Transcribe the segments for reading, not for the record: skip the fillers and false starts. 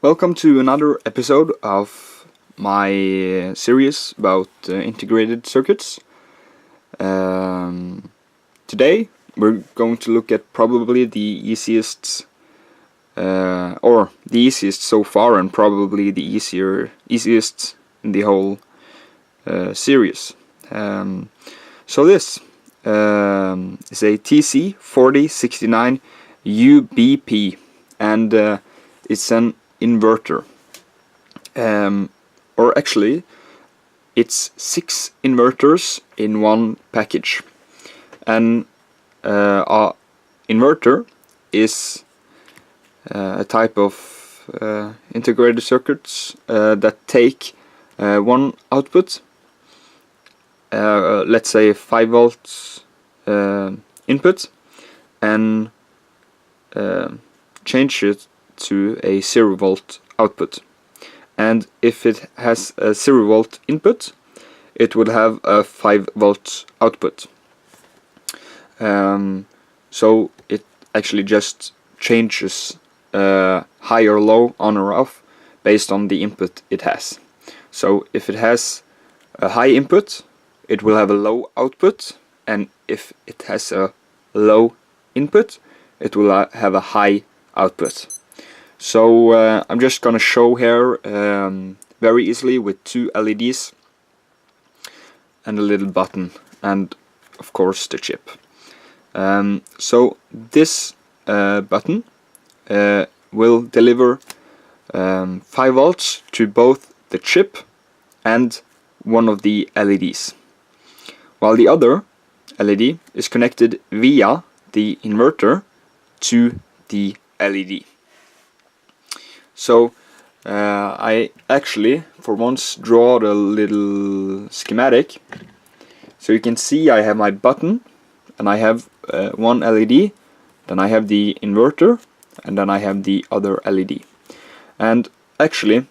Welcome to another episode of my series about integrated circuits. Today we're going to look at probably the easiest, or the easiest so far, and probably the easiest in the whole series. So this is a TC4069 UBP, and it's an inverter. Or actually, it's 6 inverters in one package. An inverter is a type of integrated circuits that take one output, let's say 5 volts input, and change it to a 0 volt output. And if it has a 0 volt input, it would have a 5 volt output. So it actually just changes high or low, on or off, based on the input it has. So if it has a high input, it will have a low output, and if it has a low input, it will have a high output. So I'm just gonna show here very easily with 2 LEDs and a little button, and of course the chip. So this button will deliver 5 volts to both the chip and one of the LEDs, while the other LED is connected via the inverter to the LED. So I actually for once draw the little schematic, so you can see I have my button, and I have one LED, then I have the inverter, and then I have the other LED. And actually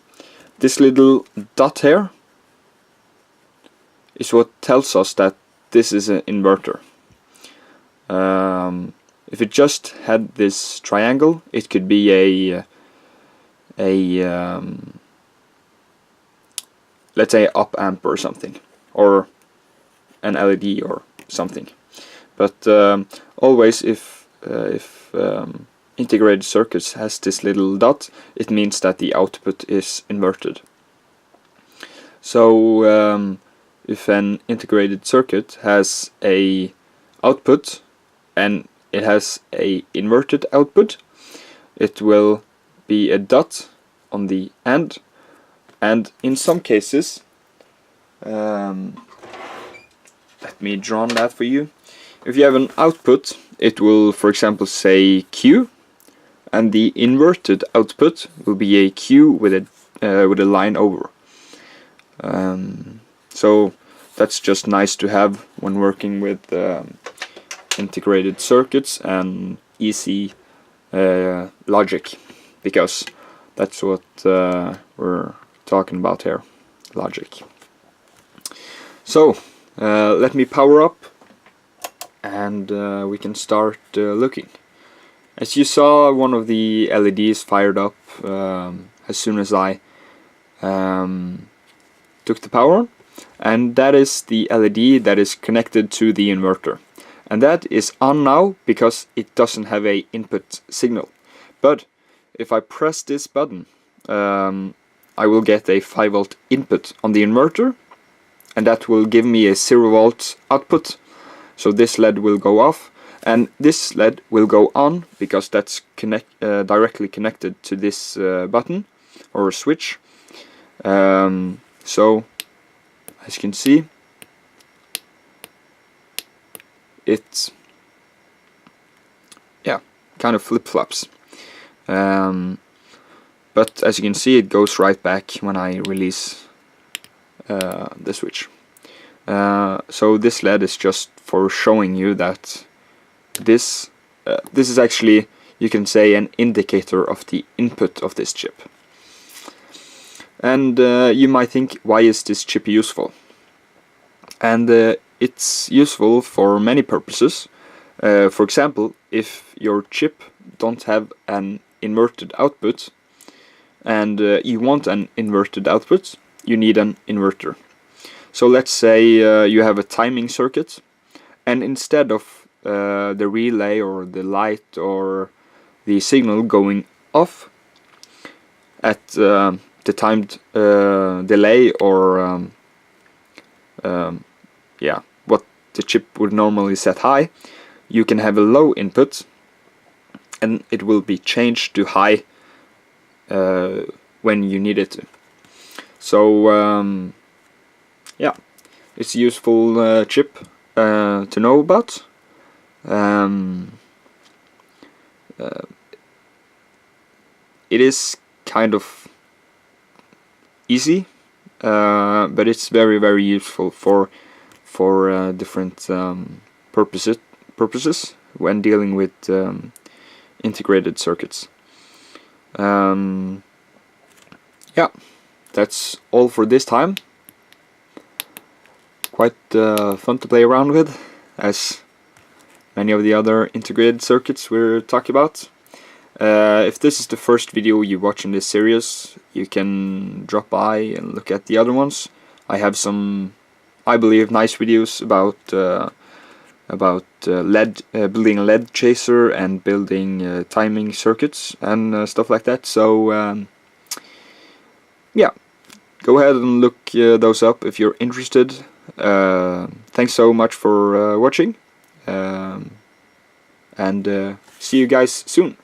this little dot here is what tells us that this is an inverter. If it just had this triangle, it could be let's say op amp or something, or an LED or something. But always if integrated circuits has this little dot, it means that the output is inverted. So if an integrated circuit has a output and it has a inverted output, it will be a dot on the end, and in some cases, let me draw that for you. If you have an output, it will, for example, say Q, and the inverted output will be a Q with a line over. So that's just nice to have when working with integrated circuits and easy logic, because that's what we're talking about here, logic. So let me power up, and we can start looking. As you saw, one of the LEDs fired up as soon as I took the power on, and that is the LED that is connected to the inverter. And that is on now because it doesn't have a input signal. But if I press this button, I will get a 5 volt input on the inverter, and that will give me a 0 volt output. So this LED will go off, and this LED will go on because that's directly connected to this button or switch. So as you can see, it's kind of flip-flops. But as you can see, it goes right back when I release the switch. So this LED is just for showing you that this is actually, you can say, an indicator of the input of this chip. And you might think, why is this chip useful? And it's useful for many purposes. For example, if your chip don't have an inverted output, and you want an inverted output, you need an inverter. So let's say you have a timing circuit, and instead of the relay or the light or the signal going off at the timed delay, or yeah, what the chip would normally set high, you can have a low input and it will be changed to high when you need it to. So yeah, it's a useful chip to know about. It is kind of easy, but it's very useful for different purposes when dealing with integrated circuits. Yeah, that's all for this time. Quite fun to play around with, as many of the other integrated circuits we're talking about. If this is the first video you watch in this series, you can drop by and look at the other ones. I have some, I believe, nice videos about building a LED chaser and building timing circuits and stuff like that. So yeah, go ahead and look those up if you're interested. Thanks so much for watching, and see you guys soon.